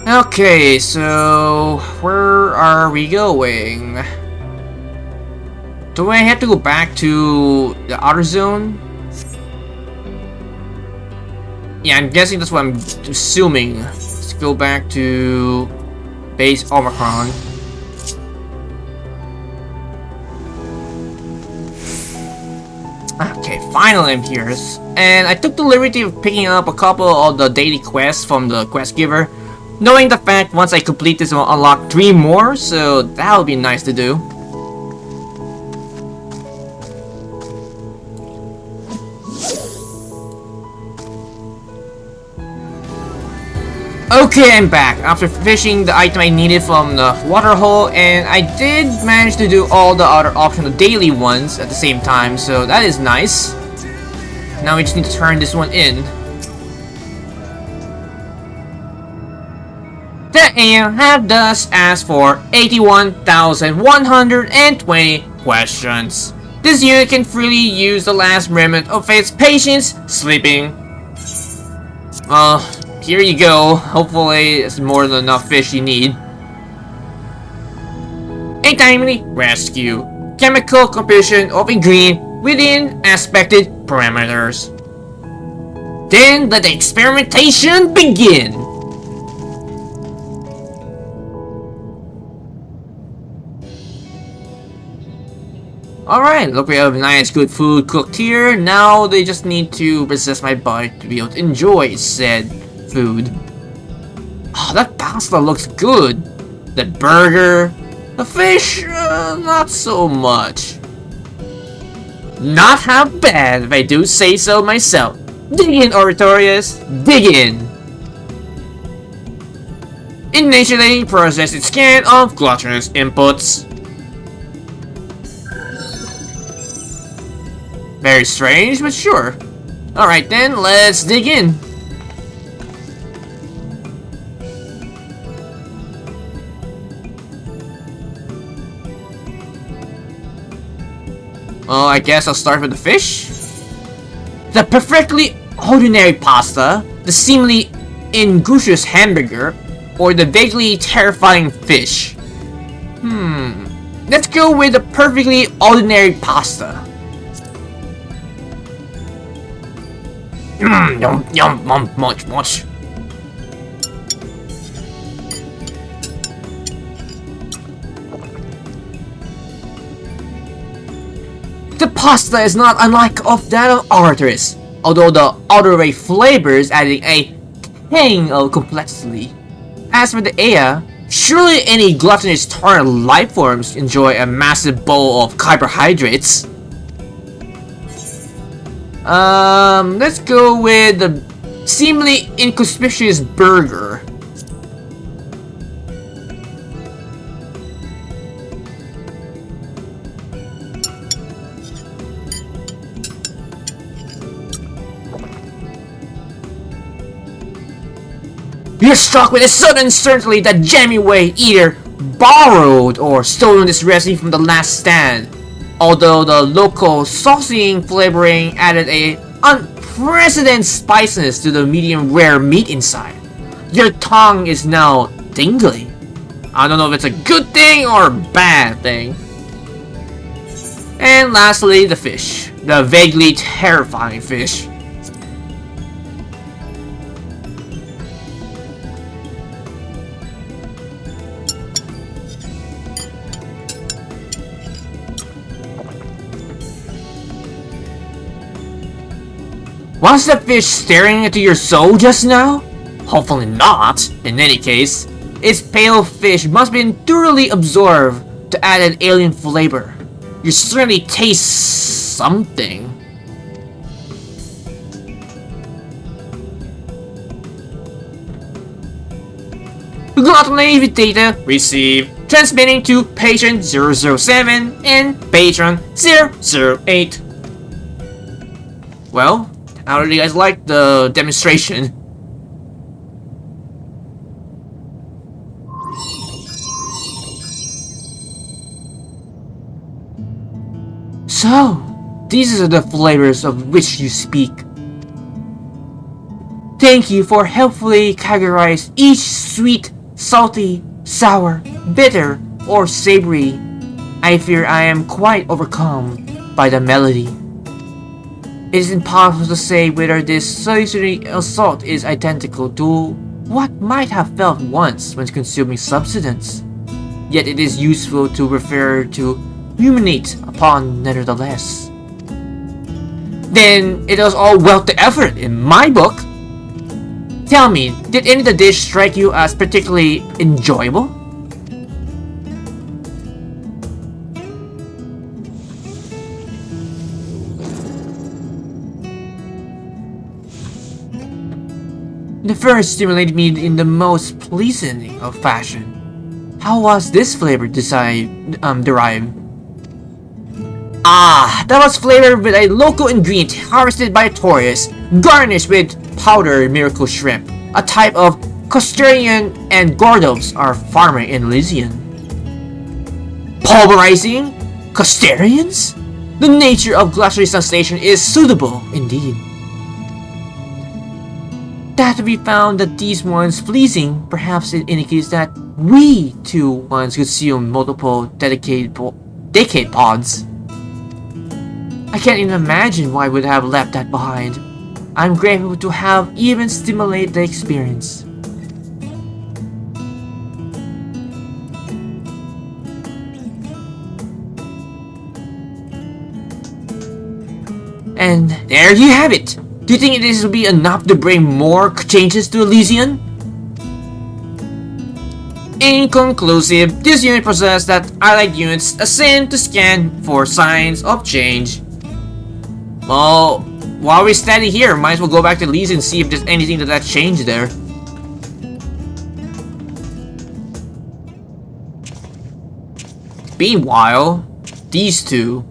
Okay, so where are we going? Do I have to go back to the outer zone? Yeah, I'm guessing that's what I'm assuming. Let's go back to base Omicron. Okay, finally I'm here. And I took the liberty of picking up a couple of the daily quests from the quest giver, knowing the fact once I complete this I'll unlock 3 more, so that'll be nice to do. Okay, I'm back after fishing the item I needed from the water hole, and I did manage to do all the other optional daily ones at the same time, so that is nice. Now we just need to turn this one in. The AM have thus asked for 81,120 questions. This unit can freely use the last remnant of its patience sleeping. Here you go. Hopefully it's more than enough fish you need. A timely rescue. Chemical composition of ingredient within expected parameters. Then let the experimentation begin. Alright, look, we have nice good food cooked here. Now they just need to resist my bite to be able to enjoy said food. Oh, that pasta looks good. The burger, the fish, not so much. Not half bad if I do say so myself. Dig in, Oratorius, dig in. Initially process its scan of gluttonous inputs. Very strange, but sure. Alright then, let's dig in. Well, I guess I'll start with the fish. The perfectly ordinary pasta, the seemingly ingustious hamburger, or the vaguely terrifying fish. Let's go with the perfectly ordinary pasta. Yum, yum, much. The pasta is not unlike of that of Arteris, although the other flavors adding a tang of complexity. As for the Ea, surely any gluttonous torrent life forms enjoy a massive bowl of carbohydrates. Let's go with the seemingly inconspicuous burger. You're struck with a sudden certainty that Jammingway either borrowed or stolen this recipe from the last stand. Although the local saucing flavoring added a unprecedented spiciness to the medium rare meat inside. Your tongue is now tingling. I don't know if it's a good thing or a bad thing. And lastly, the fish. The vaguely terrifying fish. Was the fish staring into your soul just now? Hopefully not. In any case, its pale fish must have been thoroughly absorbed to add an alien flavor. You certainly taste something. Gluttony data received. Transmitting to patient 007 and patron 008. Well, how did you guys like the demonstration? So, these are the flavors of which you speak. Thank you for helpfully categorizing each sweet, salty, sour, bitter, or savory. I fear I am quite overcome by the melody. It is impossible to say whether this sensory assault is identical to what might have felt once when consuming substance. Yet it is useful to refer to ruminate upon nevertheless. Then it was all worth the effort in my book. Tell me, did any of the dish strike you as particularly enjoyable? The first stimulated me in the most pleasing of fashion. How was this flavor derived? Ah, that was flavored with a local ingredient harvested by a tourist, garnished with powdered miracle shrimp, a type of crustacean, and gordos are farmer in Elysion. Pulverizing? Crustaceans? The nature of gustatory sensation is suitable indeed. That to be found that these ones pleasing, perhaps it indicates that we too once consumed multiple decade pods. I can't even imagine why I would have left that behind. I'm grateful to have even stimulated the experience. And there you have it! Do you think this will be enough to bring more changes to Elysion? Inconclusive, this unit possesses that allied units ascend to scan for signs of change. Well, while we're standing here, might as well go back to Elysion and see if there's anything that changed there. Meanwhile, these two.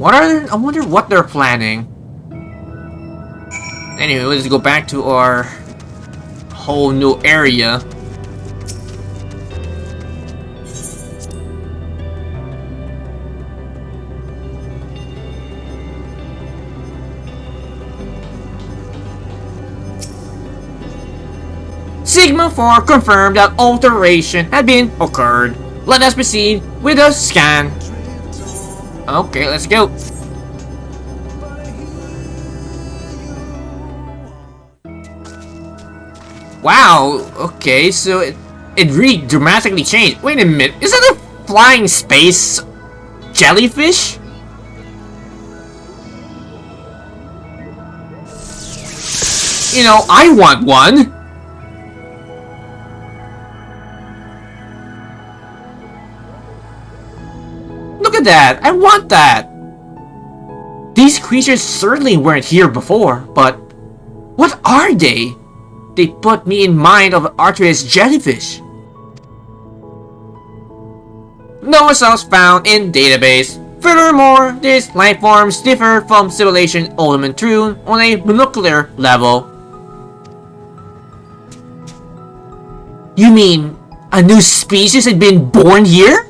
I wonder what they're planning. Anyway, let's go back to our whole new area. Sigma 4 confirmed that alteration had been occurred. Let us proceed with a scan. Okay, let's go. Wow, okay, so it really dramatically changed. Wait a minute, is that a flying space jellyfish? You know, I want one. Look at that, I want that. These creatures certainly weren't here before, but what are they? They put me in mind of Artemis jellyfish. No results found in database. Furthermore, these life forms differ from civilization ultimate true on a molecular level. You mean a new species had been born here?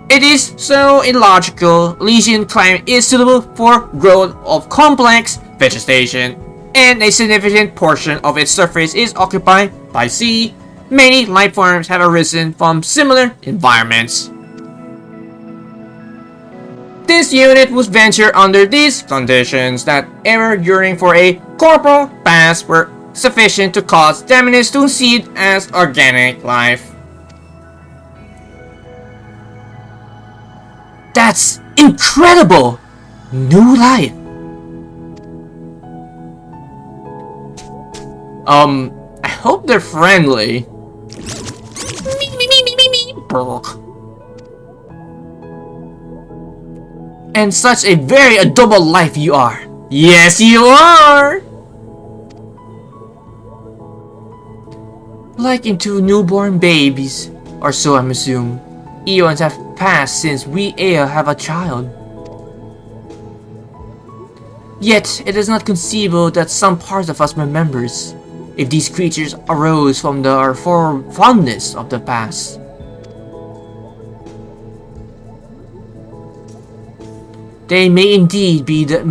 It is so illogical. Elysian climate is suitable for growth of complex vegetation, and a significant portion of its surface is occupied by sea. Many life forms have arisen from similar environments. This unit was ventured under these conditions that ever during for a corporal pass were sufficient to cause damage to seed as organic life. That's incredible! New life. I hope they're friendly. And such a very adorable life you are. Yes, you are! Like into newborn babies, or so I'm assuming. Eons have passed since we have a child. Yet, it is not conceivable that some parts of us remembers. if these creatures arose from the fondness of the past. They may indeed be the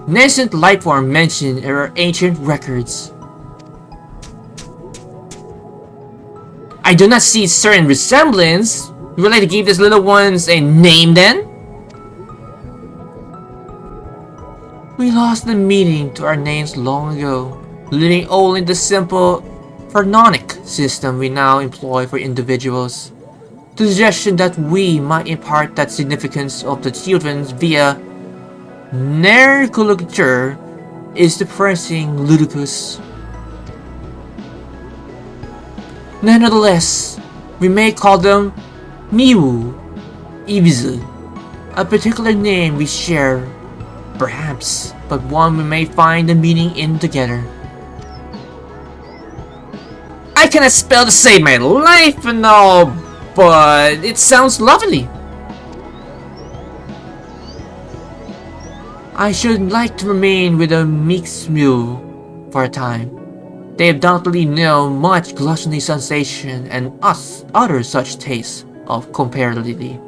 nascent lifeform mentioned in our ancient records. I do not see certain resemblance. Would you like to give these little ones a name then? We lost the meaning to our names long ago, leaving only the simple phonemic system we now employ for individuals. The suggestion that we might impart that significance of the children via nomenclature is depressing ludicrous. Nonetheless, we may call them Miwu, Ibizu, a particular name we share, perhaps, but one we may find the meaning in together. I cannot spell to save my life and all, but it sounds lovely. I should like to remain with the Mixmu for a time. They undoubtedly know much gluttony sensation and other such tastes of comparatively.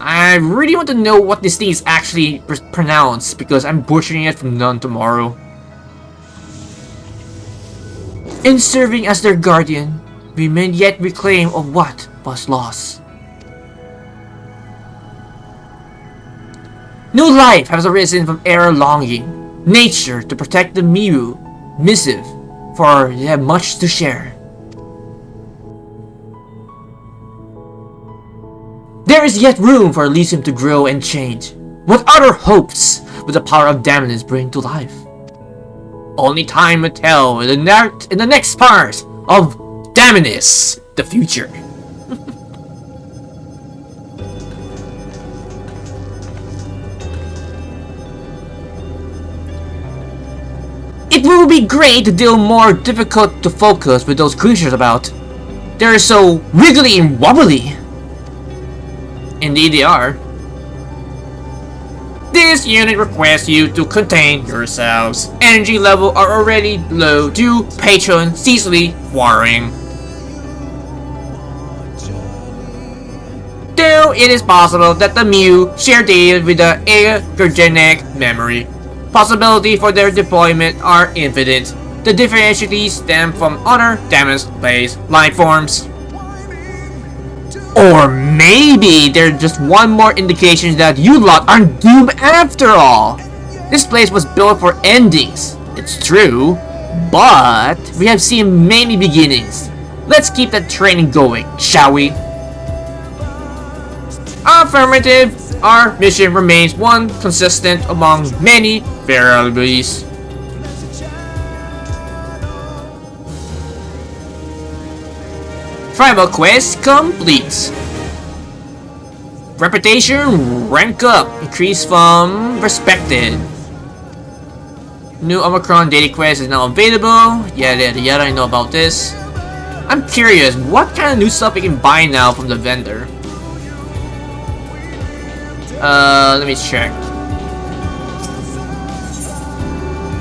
I really want to know what this thing is actually pronounced because I'm butchering it from now tomorrow. In serving as their guardian, we may yet reclaim of what was lost. New life has arisen from era longing. Nature to protect the Miu, missive, for they have much to share. There is yet room for Elysion to grow and change. What other hopes would the power of Daminus bring to life? Only time will tell in the next part of Daminus, the future. It will be great to deal more difficult to focus with those creatures about. They're so wiggly and wobbly. Indeed they are. This unit requests you to contain yourselves. Energy level are already low due patron ceaselessly warring. Though it is possible that the Mew share data with the ergogenic memory. Possibility for their deployment are infinite. The differentially stem from other damage-based life forms. Or maybe they're just one more indication that you lot aren't doomed after all. This place was built for endings, it's true, but we have seen many beginnings. Let's keep that training going, shall we? Affirmative. Our mission remains one consistent among many variables. Tribal Quest complete. Reputation rank up, increase from respected. New Omicron daily quest is now available. Yada yada, I know about this. I'm curious, what kind of new stuff we can buy now from the vendor? Let me check.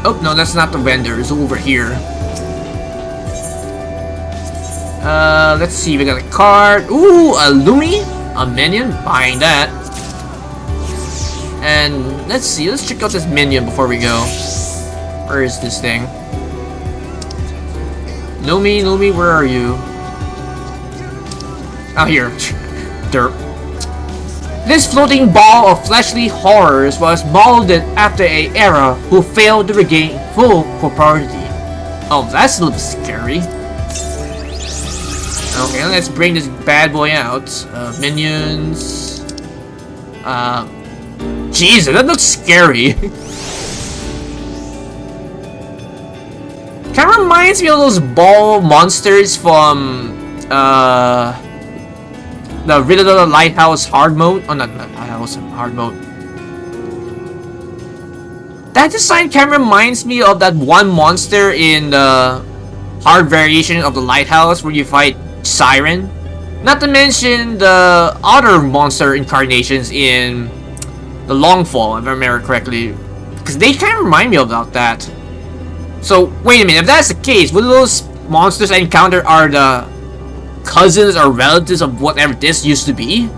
Oh, no, that's not the vendor. It's over here. Let's see. We got a card. Ooh, a Lumi. A minion. Buying that. And let's see. Let's check out this minion before we go. Where is this thing? Lumi, Lumi, where are you? Oh, here. Derp. This floating ball of fleshly horrors was molded after an era who failed to regain full propriety. Oh, that's a little scary. Okay, let's bring this bad boy out. Minions. Jesus, that looks scary. Kind of reminds me of those ball monsters from the Riddle Lighthouse hard mode. Oh, not Lighthouse hard mode. That design kind of reminds me of that one monster in the hard variation of the Lighthouse where you fight Siren. Not to mention the other monster incarnations in the Longfall, if I remember correctly, because they kind of remind me about that. So, wait a minute, if that's the case, would those monsters I encounter are the cousins or relatives of whatever this used to be?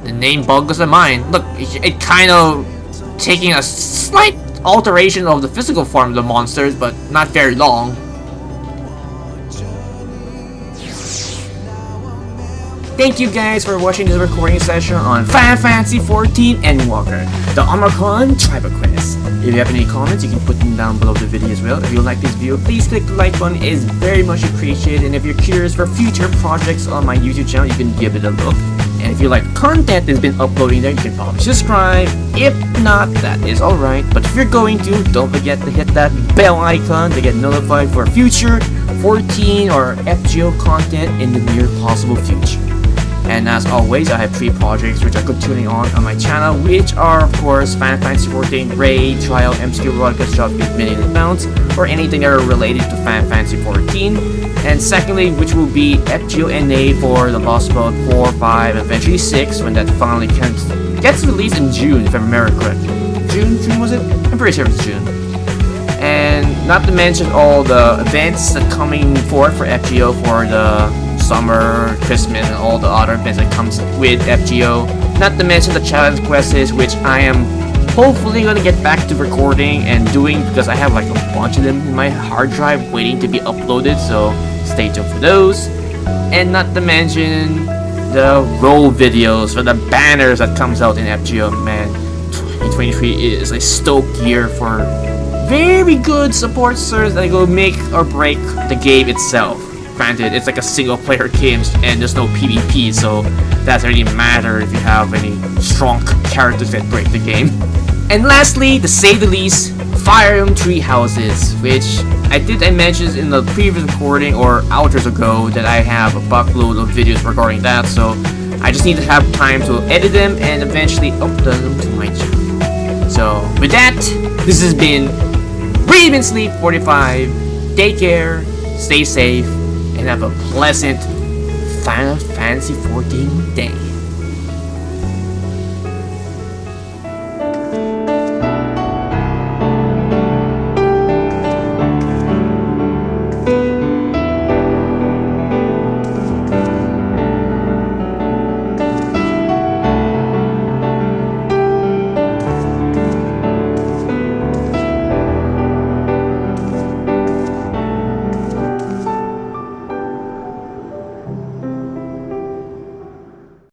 The name boggles the mind. Look, it kind of taking a slight alteration of the physical form of the monsters, but not very long. Thank you guys for watching this recording session on Fantasy XIV Endwalker, the Omicron Tribal Quest. If you have any comments, you can put them down below the video as well. If you like this video, please click the like button. It is very much appreciated. And if you're curious for future projects on my YouTube channel, you can give it a look. And if you like content that's been uploading there, you can probably subscribe. If not, that is alright. But if you're going to, don't forget to hit that bell icon to get notified for future 14 or FGO content in the near possible future. And as always, I have 3 projects which are continuing on my channel, which are of course Final Fantasy XIV Raid, Trial, MCQ, Broadcast Job, Million Bounce, or anything that are related to Final Fantasy XIV. And secondly, which will be FGO NA for the boss mode 4, 5, and eventually 6 when that finally gets released in June, if I remember correctly. June was it? I'm pretty sure it's June. And not to mention all the events that coming forth for FGO for the summer, Christmas, and all the other events that comes with FGO. Not to mention the challenge quests, which I am hopefully gonna get back to recording and doing because I have like a bunch of them in my hard drive waiting to be uploaded, so stay tuned for those. And not to mention the role videos for the banners that comes out in FGO. Man, 2023 is a stoke year for very good support servers that will make or break the game itself. Granted, it's like a single player game and there's no PvP, so that doesn't really matter if you have any strong characters that break the game. And lastly, to say the least, Fire Emblem Three Houses, which I mentioned in the previous recording or hours ago that I have a buckload of videos regarding that, so I just need to have time to edit them and eventually upload them to my channel. So with that, this has been Raven Sleep 45. Take care, stay safe, and have a pleasant Final Fantasy XIV day.